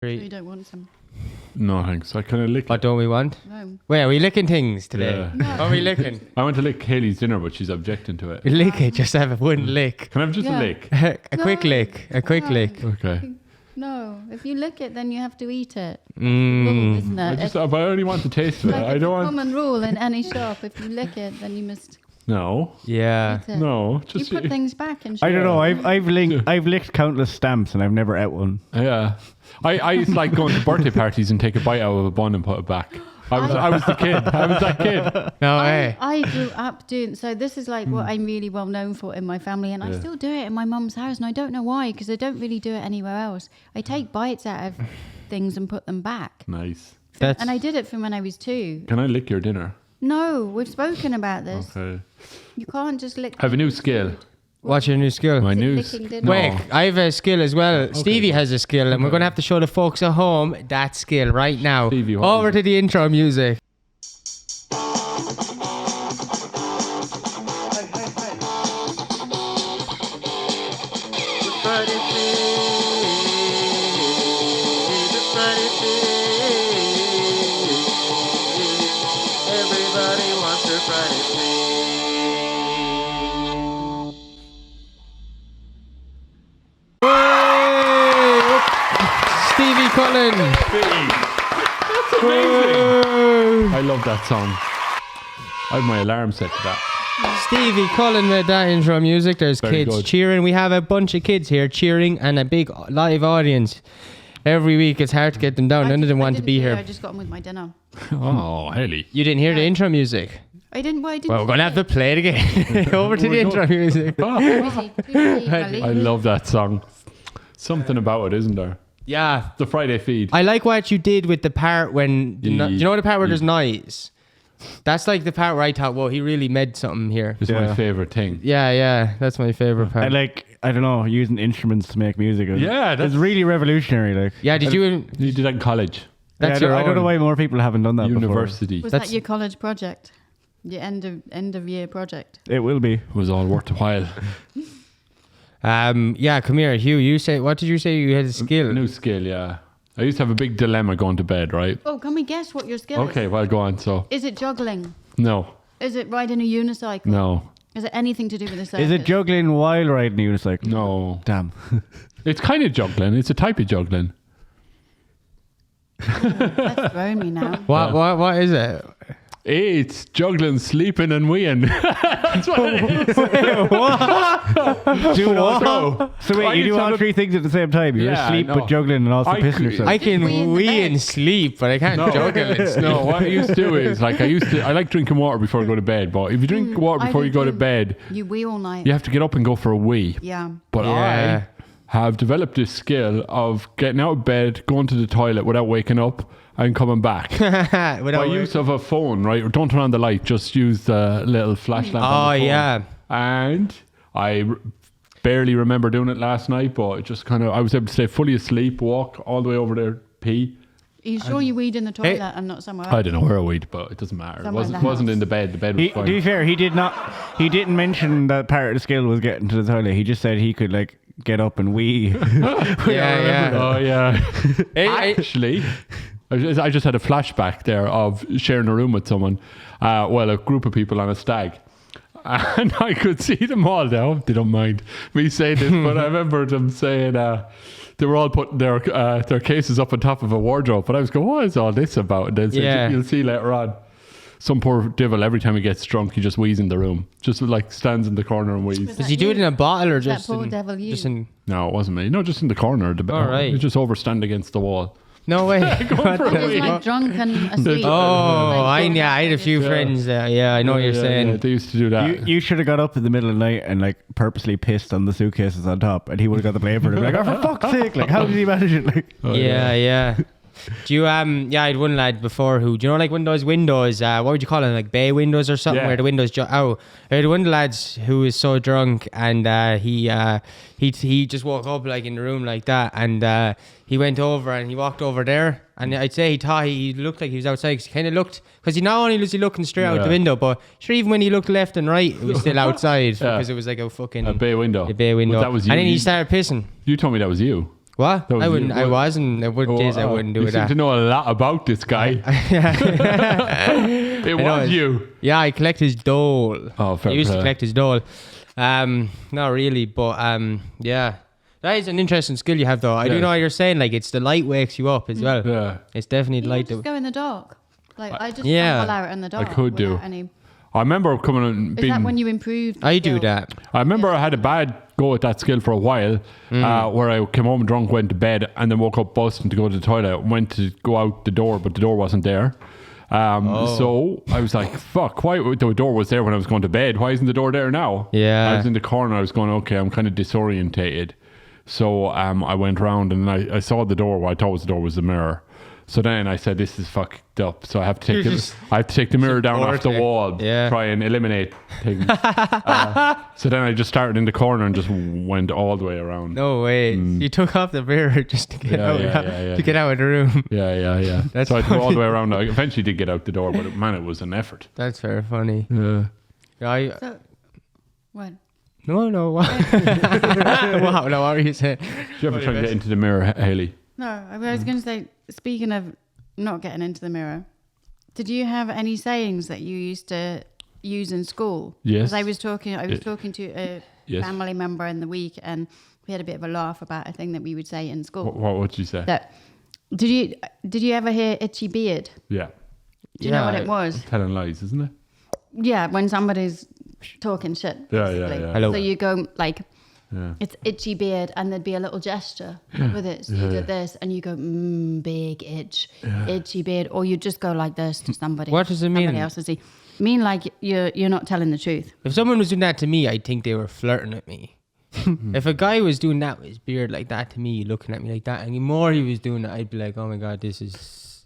You don't want some? No, thanks. I kind of lick. What don't we want? No. Wait, are we licking things today? Yeah. No. What are we licking? I went to lick Haley's dinner, but she's objecting to it. Lick it, just have one lick. Can I have just Yeah. a lick? A quick No. lick. A quick No. lick. Okay. No, if you lick it, then you have to eat it. Mm. Rule, isn't I it? just, but I only want the taste of it. Like I it's don't a want. common rule in any shop. If you lick it, then you must No. Yeah. eat it. No. You Just. put things back and I don't know. shit. I've licked countless stamps and I've never ate one. Yeah. I used to like going to birthday parties and take a bite out of a bun and put it back. I was the kid. I was that kid. No way. I grew up doing so. This is like what I'm really well known for in my family, and I Yeah. still do it in my mum's house, and I don't know why because I don't really do it anywhere else. I take bites out of things and put them back, Nice. That's and I did it from when I was 2. Can I lick your dinner? No, we've spoken about this. Okay. You can't just lick. I have a new skill. what's your new skill? My Is it news. licking dinner? No. Wait, I have a skill as well. Stevie has a skill, and we're going to have to show the folks at home that skill right now. Stevie, what Over is to the intro music. Everybody wants their Friday Stevie Cullen. That's amazing. I love that song. I have my alarm set to that. Stevie Cullen with that intro music. There's Very kids good. cheering. We have a bunch of kids here cheering and a big live audience. Every week it's hard to get them down. None of them want to be I here. just got on with my dinner. Oh, Haley. You didn't hear the intro music? I didn't. Why didn't? Well, we're going to have to play it again. Over to the we intro music. I love that song. Something about it, isn't there? Yeah. The Friday feed. I like what you did with the part when... do you know the part where there's noise? That's like the part where I thought, whoa, he really made something here. It's my Yeah. favorite thing. Yeah. That's my favourite part. I don't know, using instruments to make music. Yeah, It's that's really revolutionary. Like, Yeah, did you... You did that in college, That's yeah, your I don't know own. why more people haven't done that university. Was That's- that your college project? Your end of year project? before. It will be. It was all worthwhile. Yeah, come here, Hugh. You say... What did you say you had a skill? New skill, yeah. I used to have a big dilemma going to bed, right? Oh, can we guess what your skill Okay, well, go on. So, is? Is it juggling? no, Is it riding a unicycle? no, Is it anything to do with the circus? Is it juggling while riding a unicycle? no. Damn. It's kind of juggling. It's a type of juggling. That's thrown me now. What is it? It's juggling, sleeping, and weeing. That's what it is. Do what? So, So wait, I you used do to all have a- three things at the same time. You're Yeah, asleep no. but juggling and also I pissing could- yourself. I can wee in the wee bed. and sleep, but I can't No. juggle it. No, what I used to do is I like drinking water before I go to bed. But if you drink water I before do you go to too. bed, You wee all night. you have to get up and go for a wee. Yeah. But Yeah. I have developed this skill of getting out of bed, going to the toilet without waking up, and coming back. By Without use of a phone, right? Don't turn on the light, just use the little flash lamp. Oh, on the phone. yeah. And barely remember doing it last night, but it just kind of, I was able to stay fully asleep, walk all the way over there, pee. Are you sure you weed in the toilet and not somewhere else? I don't know where I weed, but it doesn't matter. It Somewhere in the wasn't house. in the bed. The bed was To fine. be fair, he didn't mention that part of the skill was getting to the toilet. He just said he could like get up and wee. Yeah. Oh, yeah. Hey, Actually, I just had a flashback there of sharing a room with someone, a group of people on a stag. And I could see them all now. They don't mind me saying this, but I remember them saying they were all putting their cases up on top of a wardrobe. But I was going, what is all this about? And then Yeah. you'll see later on. Some poor devil, every time he gets drunk, he just wheezes in the room. Just like stands in the corner and wheezes. Does he do it in a bottle or That just poor in, devil you. just in... No, it wasn't me. No, just in the corner. All right. He just overstand against the wall. No way. What for the- He was like drunk and asleep. Oh, I Like, had a few friends there. Yeah, I know what you're saying. Yeah, they used to do that. You should have got up in the middle of the night and like purposely pissed on the suitcases on top, and he would have got the blame for it. Like, oh, for fuck's sake! Like, how did he manage it? Like, Yeah. Do you yeah, I had one lad before who, do you know, like one of those windows, what would you call them, like bay windows or something, Yeah. where the windows I had one of the lads who was so drunk, and he just woke up like in the room like that, and he went over and he walked over there, and I'd say he thought he looked like he was outside, because he kind of looked, because he not only was he looking straight out the Yeah. window, but sure, even when he looked left and right, it was still outside, Yeah. because it was like a fucking A bay window. a bay window. But that was you. And then he started pissing. You told me that was you. What? That was I wouldn't. you. I wasn't. There were days I wouldn't do you seem that. to know a lot about this guy. It know was it. you. Yeah, I collect his dole. Oh, fair I used to play. collect his dole. Not really, but yeah. That is an interesting skill you have, though. I do Yeah. know what you're saying. Like, it's the light wakes you up as well. Yeah. It's definitely the You light. just go in the dark. Like I just Yeah. fall out in the dark. could do. without Any, I remember coming and is being. that when you improved? the I do skill? that. I remember I had a bad go at that skill for a while, where I came home drunk, went to bed, and then woke up busting to go to the toilet. Went to go out the door, but the door wasn't there. So I was like, "Fuck! Why the door was there when I was going to bed? Why isn't the door there now?" Yeah. I was in the corner. I was going, "Okay, I'm kind of disorientated." So I went round and I saw the door. What I thought was the door was the mirror. So then I said, "This is fucked up." So I have to take the mirror down off the support it. wall, Yeah. try and eliminate things. So then I just started in the corner and just went all the way around. No way. You took off the mirror just to get out to get out of the room. Yeah. That's So I had to go all the funny. way around. I eventually did get out the door, but man, it was an effort. That's very funny. Yeah. I So, what? no. Wow, no, what were you saying? Did you ever try to get into the mirror, Haley? No, I was going to say. Speaking of not getting into the mirror, did you have any sayings that you used to use in school? Yes. Because I was talking to a Yes. family member in the week, and we had a bit of a laugh about a thing that we would say in school. What would you say? That did you ever hear itchy beard? Yeah. Do you know what it was? Telling lies, isn't it? Yeah, when somebody's talking shit. Yeah, basically. yeah. Hello. So you go like, Yeah. it's itchy beard, and there'd be a little gesture with it. So you did this, and you go, big itch, itchy beard, or you just go like this to somebody. What does it mean? Somebody else to see. Mean like you're not telling the truth. If someone was doing that to me, I'd think they were flirting at me. If a guy was doing that with his beard like that to me, looking at me like that, and the more he was doing it, I'd be like, oh my God, this is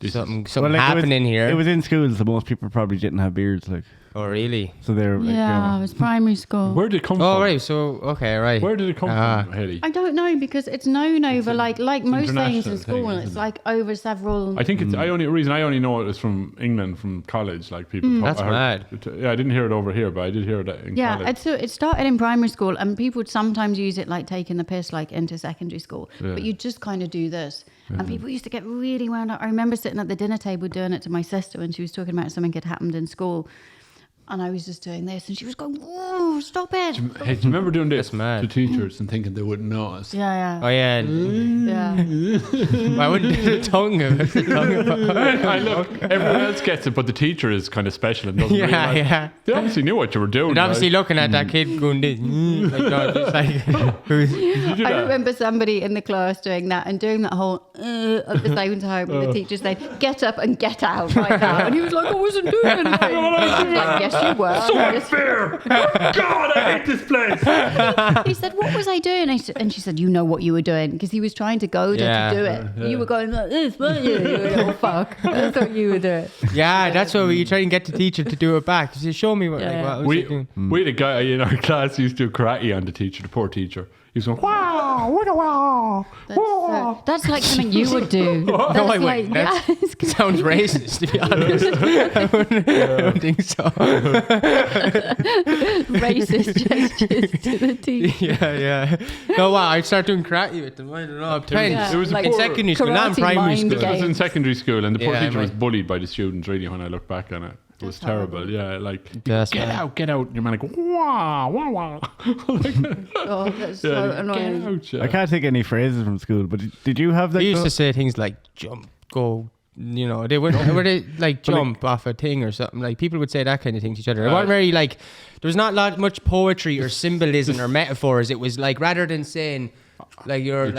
something Well, like, happening here. It was in school, so most people probably didn't have beards, like. Oh, really? So they're like, Yeah, it was primary school. Where did it come Oh, from? right. So, okay, right. Where did it come from, Haley? I don't know because it's known over like most things international in school. thing, It's isn't it? like over several. I think it's I only know it was from England, from college. Like people, That's I heard- Yeah, I didn't hear it over here, but I did hear it in Yeah, college. it started in primary school, and people would sometimes use it like taking the piss, like into secondary school. Yeah. But you just kind of do this, and people used to get really wound up. I remember sitting at the dinner table doing it to my sister when she was talking about something that had happened in school, and I was just doing this, and she was going, "Whoa, stop it!" Hey, do you remember doing this That's mad. to teachers and thinking they wouldn't know us? Yeah, Oh, yeah. yeah. I wouldn't do the tongue of it. The tongue of it. I look, everyone else gets it, but the teacher is kind of special and doesn't Yeah, realize. yeah. They obviously knew what you were doing. And obviously right? looking at that kid going this, like, no, just like, who's, Did you do I that? remember somebody in the class doing that and doing that whole at the same time with the teacher saying, "Get up and get out right now," and he was like, "I wasn't doing anything." I was like, "Yes, you were." So unfair! God, I hate this place. He said, "What was I doing?" And she said, "You know what you were doing," because he was trying to goad her Yeah. to do it. You were going like this, weren't you? You were, oh fuck! That's what you were doing. yeah, that's what you try and get the teacher to do it back. She show me what, like, Yeah. what was he doing. We had a guy in our class who used to do karate on the teacher, the poor teacher. He was going, wow, wow, wow. That's like something you would do. That's No, I like, wouldn't. That's- yeah, it's Sounds racist, to be honest. I don't think so. racist gestures to the teacher. yeah. No, wow, I'd start doing karate with them. I don't know. Depends. Yeah, It was like a in poor, secondary school, not in karate primary mind school. It was in games. secondary school, and the poor Yeah, teacher was right. bullied by the students, really, when I look back on it. It was That's terrible. horrible. Yeah, like, That's get bad. out, get out. Your man would go, wow, wow, wow. Oh, that's so Yeah, annoying. get out, yeah. I can't take any phrases from school, but did you have that? They used to say things like jump, go. You know, they would were they like jump off a thing or something. Like people would say that kind of thing to each other. It wasn't very like there was not much poetry or symbolism or metaphors. It was like rather than saying like you're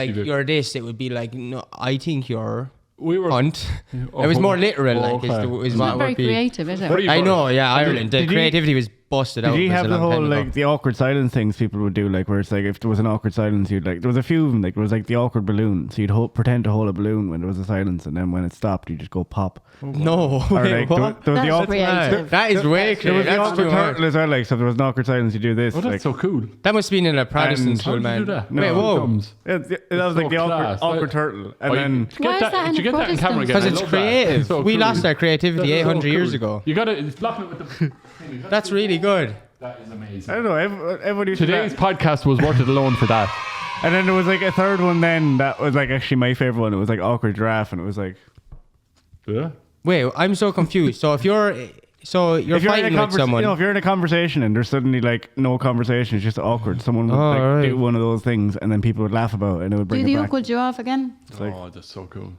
this, it would be like no, I think you're We were. hunt. Oh, It was more literal, oh, like okay. is It's what not it very would be. creative, is it? What do you- I know, yeah, Ireland. The did you- creativity was busted out. Did you was have a the long whole time ago. like the awkward silence things people would do, like where it's like if there was an awkward silence, you'd like there was a few of them, like there was like the awkward balloon, so you'd pretend to hold a balloon when there was a silence, and then when it stopped, you just go pop. No, Or wait, like what? there was the That's awkward, creative. That is way there was creative. the That's awkward too hard. turtle as well, like so if there was an awkward silence, you do this. Oh, that's like, so cool. That must have been in a Protestant And- school, How did you man. do that? Wait, No, whoa. Comes. that was like so the class. awkward turtle, and Oh, then you Why get is that, that in did you get that in camera Protestant? again? Because I it's love that. creative. It's so We cool. lost our creativity That's so 800 years cool. ago. You got to block it with the. That's really good. That is amazing. I don't know. Everybody used to Today's that. podcast was worth it alone for that. And then there was like a third one then that was like actually my favorite one. It was like awkward giraffe, and it was like Yeah. Wait, I'm so confused. So if you're fighting with someone, if you're in a conversation and there's suddenly like no conversation, it's just awkward. Someone would right. do one of those things, and then people would laugh about it, and it would bring Do it the back. awkward giraffe again. Oh, that's so cool.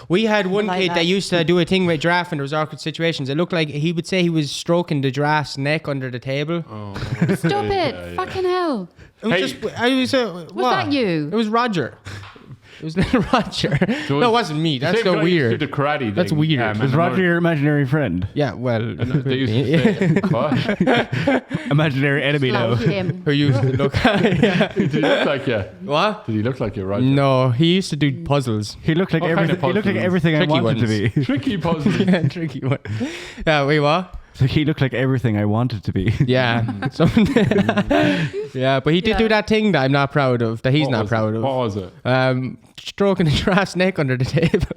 we had one Like kid that that. used to do a thing with giraffe, and there was awkward situations. It looked like he would say he was stroking the giraffe's neck under the table. Oh, Stop it! Fucking hell! It was Hey. just, I was, Was that you? It was Roger. It was little Roger. So No, it wasn't me. That's so weird. The karate That's thing, weird. Was Roger your imaginary friend? Yeah, well, They used to say, what? Imaginary enemy now. Like him. who used to look. Yeah. Did he look like you? What? Did he look like you, Roger? No, he used to do puzzles. He looked like What kind everything. of He looked like puzzles? everything I Tricky wanted to ones. be. Tricky puzzle. Yeah, tricky one. Yeah, wait, what? So he looked like everything I wanted to be. Yeah. Yeah, but he did do that thing that I'm not proud of, that he's What not was proud it? of. What was it? Stroking the giraffe's neck under the table.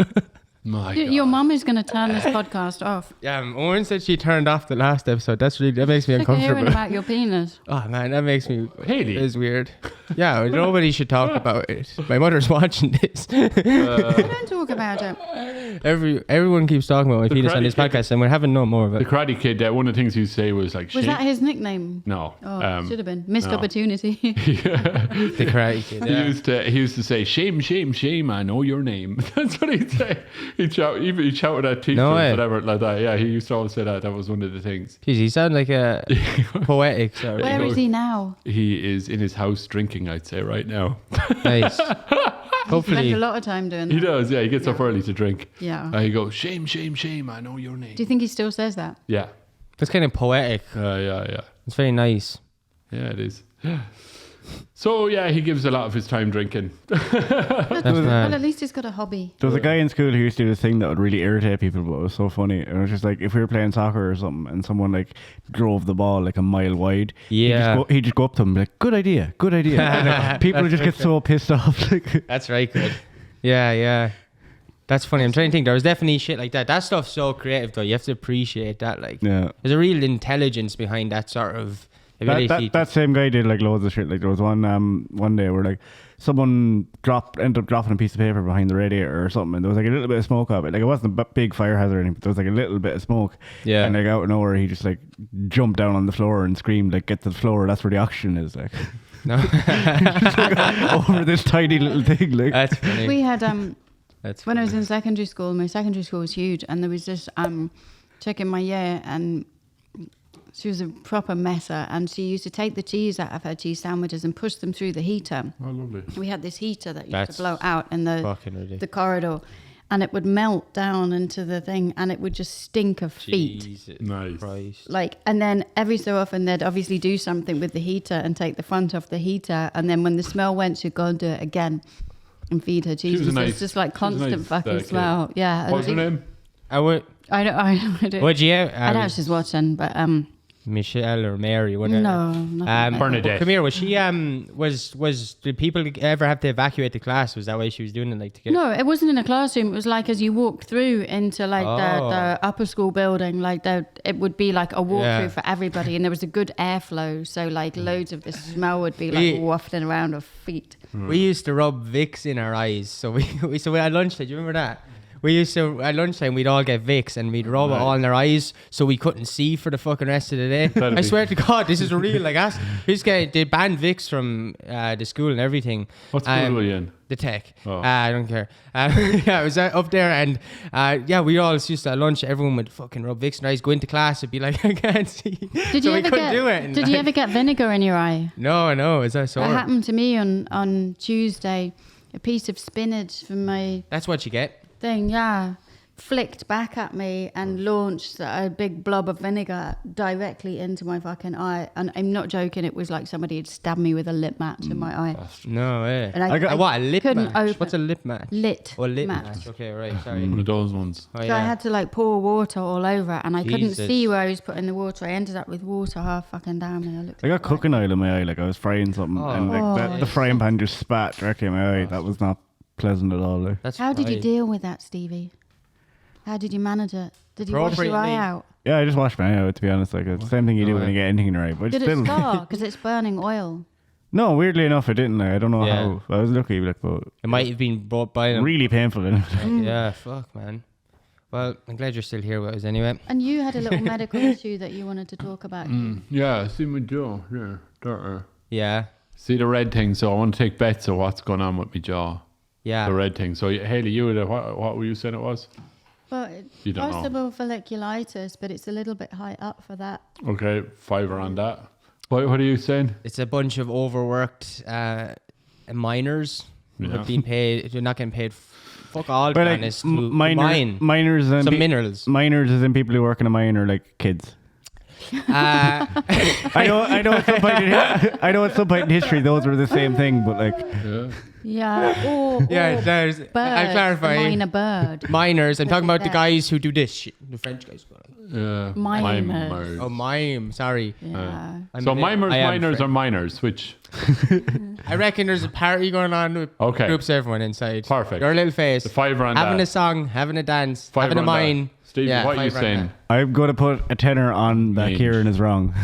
My Your God. mum is going to turn this podcast off. Owen said she turned off the last episode. That makes me Sick of hearing uncomfortable. about your penis. Oh man, that makes me. Haley. It's weird. Yeah, nobody should talk about it. My mother's watching this. Don't talk about it. Everyone keeps talking about my The penis on karate this kid- podcast, and we're having no more of The it. Karate Kid, one of the things he would say was like, Was shame. that his nickname? No. Oh, should have been. Missed no. opportunity. The Karate Kid. Yeah. He used to say, shame, shame, shame, I know your name. That's what he'd say. He'd shout at teachers, No way. whatever, like that. Yeah, he used to always say that. That was one of the things. Jeez, he sounded like a poetic. Sorry. Where is he now? He is in his house drinking, I'd say, right now. Nice. Spent Hopefully. a lot of time doing He that. does, yeah. He gets up early to drink. Yeah. He goes, shame, shame, shame, I know your name. Do you think he still says that? Yeah. That's kind of poetic. Yeah. It's very nice. Yeah, it is. So, yeah, he gives a lot of his time drinking. That's Well, mad. at least he's got a hobby. There was a guy in school who used to do this thing that would really irritate people, but it was so funny. And it was just like if we were playing soccer or something, and someone like drove the ball like a mile wide, Yeah. he'd just go up to them and be like, "Good idea, good idea." And then people would just get so pissed off. Like, That's right, good. Yeah. That's funny. I'm trying to think. There was definitely shit like that. That stuff's so creative, though. You have to appreciate that. Like, yeah. there's a real intelligence behind that sort of ability. That same guy did like loads of shit. Like there was one day where like someone ended up dropping a piece of paper behind the radiator or something, and there was like a little bit of smoke of it. Like it wasn't a big fire hazard or anything, but there was like a little bit of smoke. Yeah. And like out of nowhere, he just like jumped down on the floor and screamed like, "Get to the floor! That's where the oxygen is!" Like No. just, like, over this tiny little thing. Like That's funny. We had That's when I funny. was in secondary school. My secondary school was huge, and there was this chick in my year, and she was a proper messer, and she used to take the cheese out of her cheese sandwiches and push them through the heater. Oh, lovely. We had this heater that used That's to blow out in the fucking ridiculous. the corridor, and it would melt down into the thing, and it would just stink of feet. Jesus Nice. Christ. Like, and then every so often they'd obviously do something with the heater and take the front off the heater, and then when the smell went, she'd go and do it again and feed her cheese. was a So nice- it's just like she was a constant nice, fucking kid. smell. Yeah. What's her name? I would. I don't. Would you? I know she's watching, but Michelle or Mary, whatever. no, not Bernadette. Come here. Was she? Was did people ever have to evacuate the class? Was that why she was doing it? Like to get? No, it wasn't in a classroom. It was like as you walk through into like the upper school building, like it would be like a walkthrough Yeah. for everybody, and there was a good airflow, so like loads of the smell would be like We- wafting around of feet. We used to rub Vicks in our eyes. So we at lunchtime. Do you remember that? We used to at lunchtime we'd all get Vicks and we'd rub it all in our eyes so we couldn't see for the fucking rest of the day. That'd I be- swear to God, this is real. Like us, they banned Vicks from the school and everything. What school were you in? The tech. Oh. I don't care. Yeah, I was up there and yeah, we all used to at lunch. Everyone would fucking rub Vicks in their eyes, go into class and be like, I can't see. Did so you we ever couldn't get? do it. And Did you like- ever get vinegar in your eye? No. Is that so? That happened to me on Tuesday. A piece of spinach from my That's what you get. thing, yeah, flicked back at me and launched a big blob of vinegar directly into my fucking eye. And I'm not joking, it was like somebody had stabbed me with a lip match in my eye. No way. And I What, a lip couldn't match? open- What's a lip match? Lit Oh, lip match. match. Okay, right. Sorry. One of those ones. Oh, So yeah. I had to like pour water all over it, and I couldn't Jesus. see where I was putting the water. I ended up with water half fucking down me. I looked I got like cooking oil in my eye. Like I was frying something, and like the frying pan just spat directly in my eye. That was not pleasant at all. Like. That's How did you right. deal with that, Stevie? How did you manage it? Did you wash your eye Appropriately. out? Yeah, I just washed my eye out. To be honest, like it's the same thing you do when you get anything in your eye. But Did it still, scar? Because it's burning oil. No, weirdly enough, I didn't. I don't know Yeah. how. I was lucky, like, but It might have been brought by them. really painful. Yeah, fuck, man. Well, I'm glad you're still here with us anyway. And you had a little medical issue that you wanted to talk about. Yeah, see my jaw. Yeah, there. Yeah. See the red thing. So I want to take bets of what's going on with my jaw. Yeah. The red thing. So Haley, you were what were you saying it was? Well, You don't know. possible folliculitis, but it's a little bit high up for that. Okay, fiver on that. What are you saying? It's a bunch of overworked miners who Yeah. have been paid. They're not getting paid. Fuck all, But like honest. Mine. miners and Some minerals. Miners as in people who work in a mine are like kids. Uh, I know. I know. At some point in history, those were the same thing, but like, Yeah. Yeah. Or yeah, there's. birds, I'll clarify. the minor bird. Miners. I'm talking about the That. guys who do this shit. The French guys. Yeah. Mimers. Oh, mime. Sorry. Yeah. So mimers, I am miners, or French. miners? Which? I reckon there's a party going on with Okay. groups everyone inside. Perfect. Your little face. The fiver on having that. a song, having a dance, Fiver having a on that. mine. Steve, Yeah, what are you fiver on saying? I'm going to put a tenner on that Mange. Kieran is wrong.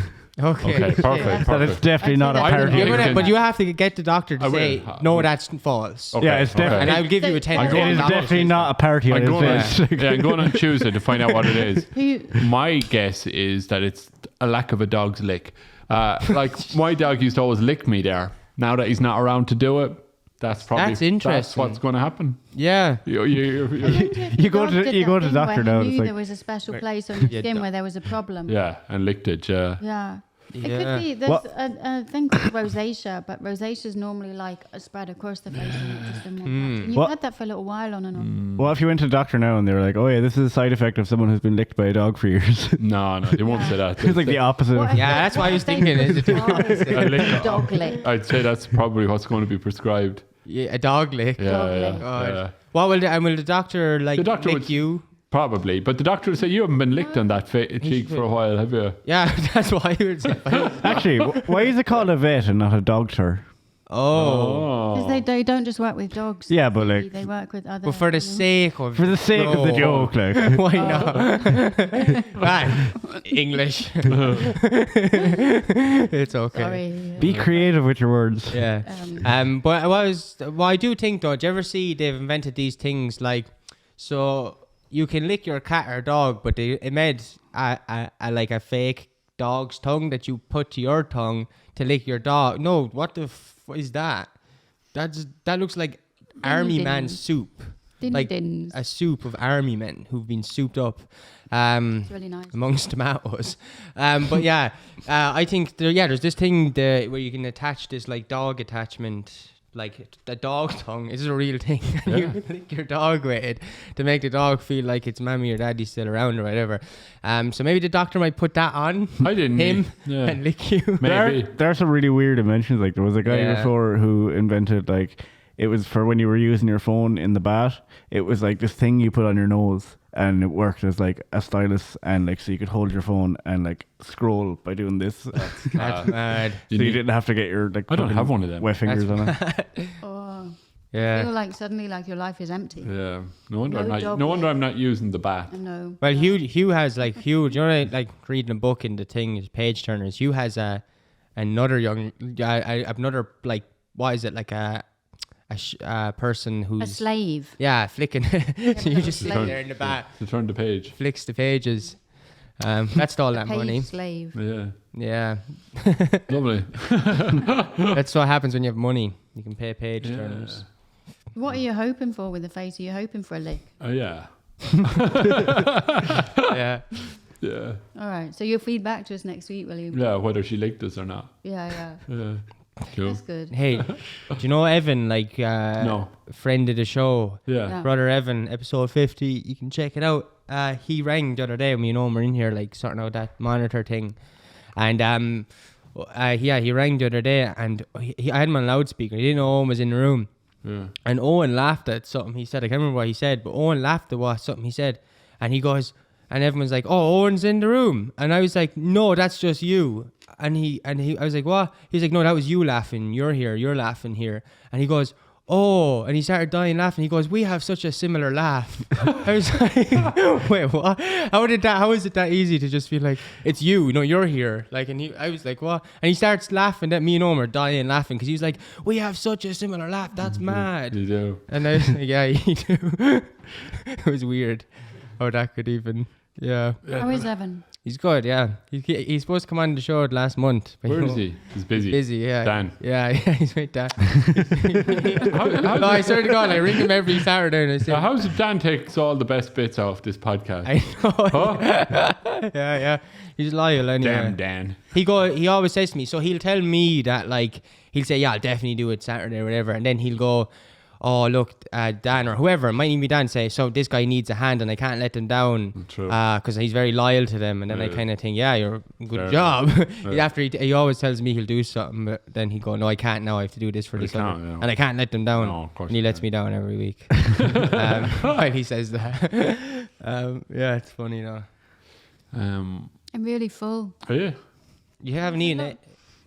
Okay. Okay, perfect. That it's perfect. definitely I'd not a say I that's would party. give it a- But you have to get the doctor I to will. say, I no, will. that's false. Okay, Yeah, it's okay. definitely- And I will give you a So- 10. It is definitely not a party. I'm going, It's on, like- yeah, I'm going on Tuesday to find out what it is. Who? My guess is that it's a lack of a dog's lick. Like my dog used to always lick me there. Now that he's not around to do it, that's probably That's That's interesting. what's going to happen. Yeah. You go to the doctor now, I it's knew like- there was a special place on your Yeah, skin where there was a problem. yeah, and licked it. Yeah. Yeah. It Yeah. could be. There's What- a thing called rosacea, but rosacea is normally like a spread across the face and it just in one patch. And you've What- had that for a little while on and on. Well, if you went to the doctor now and they were like, "Oh yeah, this is a side effect of someone who's been licked by a dog for years," No, they won't say that. it's like the opposite. What if Yeah, they- that's why I what was if they thinking, is it dog I lick- dog lick? I'd say that's probably what's going to be prescribed. Yeah, a dog lick. Yeah, Dog yeah, lick. God. yeah. What will the doctor like The doctor lick would- you? Probably, but the doctor would say you haven't been licked on that cheek for a while, have you? Yeah, that's why he would say. Actually, why is it called a vet and not a doctor? Oh. Because they don't just work with dogs. Yeah, but like They work with other. But for the sake of for the sake of the No. joke, like Why not? Right. English. It's okay. Sorry. be creative with your words. Yeah. But I do think though, do you ever see they've invented these things like, so you can lick your cat or dog, but it made a like a fake dog's tongue that you put to your tongue to lick your dog. No, what the is that? That looks like army man dins. soup. Din Like dins. a soup of army men who've been souped up. It's really nice. amongst tomatoes. But yeah, I think there's this thing where you can attach this like dog attachment, like the dog tongue. This is a real thing. You can lick your dog with it to make the dog feel like its mommy or daddy still around or whatever. So maybe the doctor might put that on I didn't. him Yeah. and lick you. Maybe. There are some really weird inventions. Like there was a guy Yeah. before who invented like it was for when you were using your phone in the bath. It was like this thing you put on your nose, and it worked as like a stylus, and like so you could hold your phone and like scroll by doing this. So That's mad. You you need- didn't have to get your like I don't fucking have one of them. wet fingers on it. Oh, Yeah. feel like suddenly like your life is empty. Yeah. No wonder No I'm not. dog No wonder lick. I'm not using the bat. I know. Well, Hugh has like Hugh. Do you know like reading a book in the thing, his page turners. Hugh has another another like what is it like a person A who's slave. yeah flicking. So you but just a sit slave. there in the back, To turn the page. flicks the pages. That's all that Page money. slave. Yeah. Yeah, Lovely. that's what happens when you have money. You can pay page Yeah. turners. What are you hoping for with the face? Are you hoping for a lick? Oh yeah. Yeah. Yeah. All right. So you'll feed back to us next week, will you? Yeah. Whether she licked us or not. Yeah. Yeah. Cool. That's good. Hey, do you know Evan? Like No. friend of the show. Yeah. Yeah. Brother Evan, episode 50. You can check it out. He rang the other day when we're in here, like sorting out that monitor thing, and he rang the other day, and I had him on loudspeaker. He didn't know Owen was in the room, Yeah. and Owen laughed at something he said. I can't remember what he said, but Owen laughed at something he said, and he goes, and everyone's like, "Oh, Owen's in the room," and I was like, "No, that's just you." And I was like, "What?" He's like, "No, that was you laughing. You're here. You're laughing here." And he goes, oh, and he started dying laughing. He goes, we have such a similar laugh. I was like, wait, what? How is it that easy to just feel like, it's you, no, you're here. Like, I was like, what? And he starts laughing at me and Omer dying laughing because he was like, we have such a similar laugh. That's mad. You do. And I was like, yeah, you do. It was weird how that could even, yeah. How is Evan? He's good, yeah. He's supposed to come on the show last month. But Where is he? He's busy. Busy, yeah. Dan. Yeah, he's with Dan. How No, I swear to God, I ring him every Saturday and I say, how's it Dan takes all the best bits off this podcast? I know. Huh? Yeah. He's loyal anyway. Damn Dan. He always says to me, so he'll tell me that, like, he'll say, yeah, I'll definitely do it Saturday or whatever. And then he'll go, oh, look, Dan or whoever, it might even be Dan, say, so this guy needs a hand and I can't let them down True. because he's very loyal to them. And then I Yeah. kind of think, yeah, you're good Fair job. Yeah. After he always tells me he'll do something, but then he go, no, I can't now. I have to do this for But he this other. can't, yeah. And I can't let them down. No, of course and he you lets can't. me down every week. While he says that. Yeah, it's funny though. I'm I'm really full. Oh yeah. You haven't eaten it.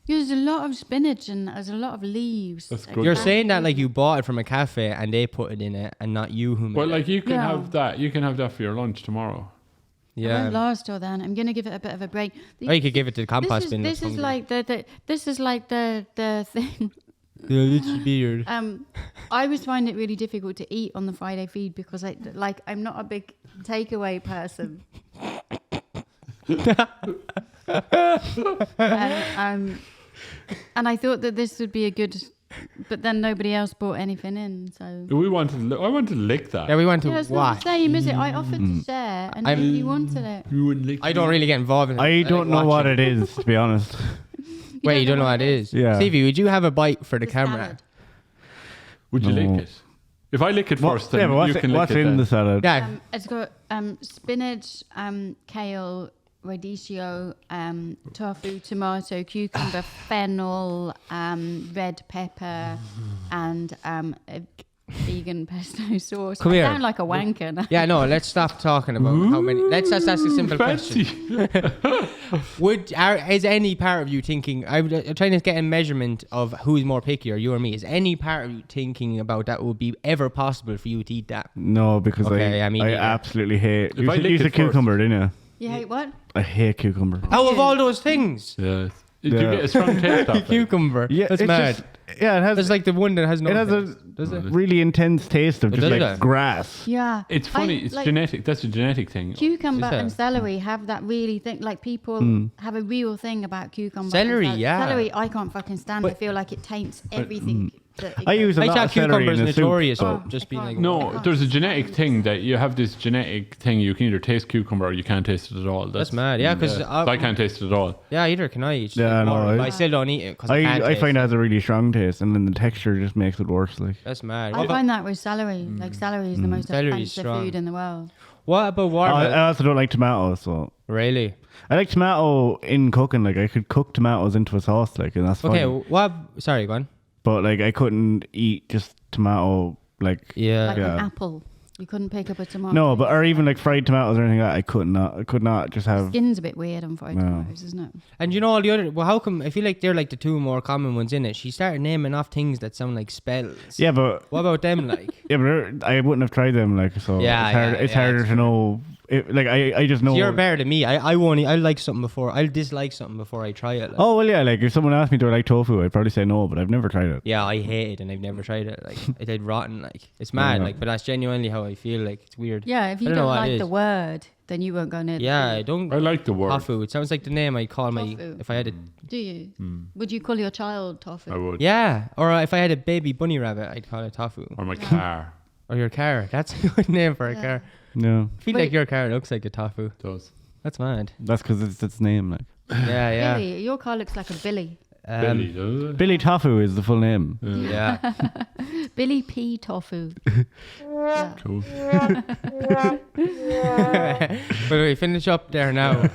There's a lot of spinach and there's a lot of leaves. That's Like, good. You're Yeah. saying that like you bought it from a cafe and they put it in it and not you who made Well, it. like you can Yeah. have that. You can have that for your lunch tomorrow. I Yeah. went last or then. I'm gonna give it a bit of a break. Or you could give it to the compost bin. This is like the thing. It's weird. I always find it really difficult to eat on the Friday feed because I'm not a big takeaway person. And I thought that this would be a good, but then nobody else brought anything in. So I wanted to lick that. Yeah, we went to yeah, it's not the watch. same, is it? I offered to share, and nobody wanted it. You wouldn't lick. I don't really get involved in it. I don't know what watching. it is, to be honest. Wait, you don't know what it is? Yeah. Stevie, would you have a bite for the The camera? salad. Would you No. lick it? If I lick it first, then yeah, but you can lick what's it. in then. the salad? Yeah. It's got spinach, kale, radicchio, tofu, tomato, cucumber, fennel, red pepper, and a vegan pesto sauce. Come I here. sound like a wanker now. Yeah, no, let's stop talking about how many. Let's just ask a simple Fancy. question. Is any part of you thinking, I'm trying to get a measurement of who's more picky, or you or me, is any part of you thinking about that would be ever possible for you to eat that? No, because Okay, yeah, I me neither. absolutely hate. If I lick You said it first- cucumber, didn't you? You hate what? I hate cucumber. Out of all those things, Yeah. Do you Yeah. get a strong taste off it? cucumber. Yeah, That's it's mad. just- yeah, it has. That's like the one that has no. it has a taste, does it? really intense taste of Oh, just does like it? grass. Yeah. It's funny. I- It's like, genetic. That's a genetic thing. Cucumber Is it? and celery have that really thing. Like people have a real thing about cucumber. and Celery, yeah. Celery, I can't fucking stand. I But- feel like it taints everything. that it I use a I lot thought of celery cucumbers in the soup. notorious but- for just I being can't. like. No, there's a genetic thing that you have this genetic thing. You can either taste cucumber or you can't taste it at all. That's mad. Yeah, because So I can't taste it at all. Yeah, either can I. It's Yeah, like no, boring, but I- I still don't eat it because I can't I taste find it. it has a really strong taste, and then the texture just makes it worse. Like, That's mad. I What about, find that with celery. Like celery is the most Celery's offensive strong. food in the world. what about watermelon? I also don't like tomatoes. So Really? I like tomato in cooking. Like I could cook tomatoes into a sauce, like, and that's Okay. fine. What? Sorry, go on. But like I couldn't eat just tomato. Like Yeah. Like Yeah. an apple. You couldn't pick up a tomato. no, but or even like fried tomatoes or anything like that. I could not just have. Skin's a bit weird on fried No. tomatoes, isn't it? And you know all the other. Well, how come? I feel like they're like the two more common ones in it. She started naming off things that sound like spells. Yeah, but What about them? Like. I wouldn't have tried them. Like so. Yeah, it's, hard, yeah, it's yeah, harder it's to know. Like I just know. So you're better than me. I won't. I like something before. I'll dislike something before I try it. Like. Oh well, yeah. Like if someone asked me do I like tofu, I'd probably say no, but I've never tried it. Yeah, I hate it and I've never tried it. Like it did rotten. Like it's mad. Yeah. Like, but that's genuinely how I feel. Like it's weird. Yeah, if I you don't know don't what it like the is. word, then you won't go near the Yeah, food. I don't. I like the word. Tofu. It sounds like the name I call my. Tofu. If I had a. Do you? Would you call your child tofu? I would. Yeah, or if I had a baby bunny rabbit, I'd call it tofu. Or my car Or your car. That's a good name for a Yeah. car. No, I feel But- like your car looks like a tofu. does. That's mad. that's because it's its name. Like Yeah, yeah. Billy, your car looks like a Billy. Billy, does it? Billy Tofu is the full name. Yeah. Billy P. Tofu. Yeah. Cool. But we finish up there now.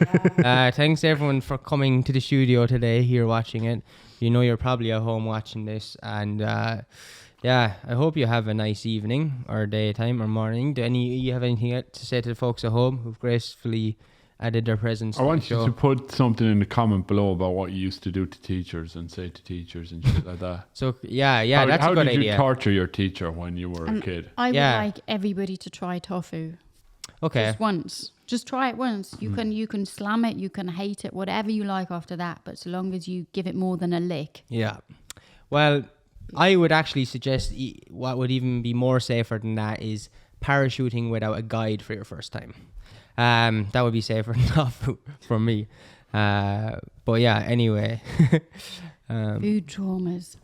Thanks everyone for coming to the studio today, here watching it. You know you're probably at home watching this, and yeah, I hope you have a nice evening or daytime or morning. You have anything to say to the folks at home who've gracefully added their presence. I want you to put something in the comment below about what you used to do to teachers and say to teachers and shit like that. So yeah, How, that's how a good did idea. you torture your teacher when you were a kid? I would Yeah. like everybody to try tofu. Okay. Just once. Just try it once. You can slam it, you can hate it, whatever you like after that. But so long as you give it more than a lick. Yeah. Well, I would actually suggest what would even be more safer than that is parachuting without a guide for your first time. That would be safer enough for me. But yeah, anyway. Food traumas.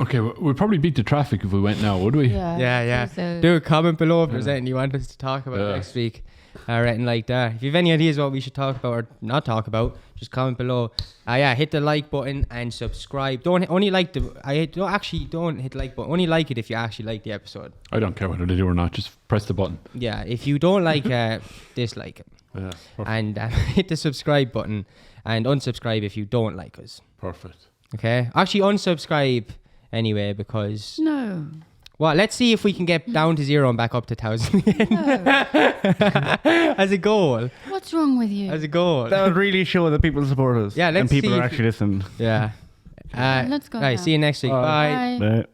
Okay, we'd probably beat the traffic if we went now, would we? Yeah. So, Do a comment below if there's anything you want us to talk about next week. Or anything like that. If you have any ideas what we should talk about or not talk about, just comment below. Hit the like button and subscribe. Don't hit the like button. Only like it if you actually like the episode. I don't care whether they do or not. Just press the button. Yeah, if you don't like dislike it. Yeah, perfect. And hit the subscribe button and unsubscribe if you don't like us. Perfect. Okay? Actually, unsubscribe anyway because... no. Well, let's see if we can get down to 0 and back up to 1,000 again. No. As a goal. What's wrong with you? As a goal. That would really show that people support us. Yeah, let's and people see are if- actually listening. Yeah. Let's go Right, now. see you next week. Bye. Bye. Right.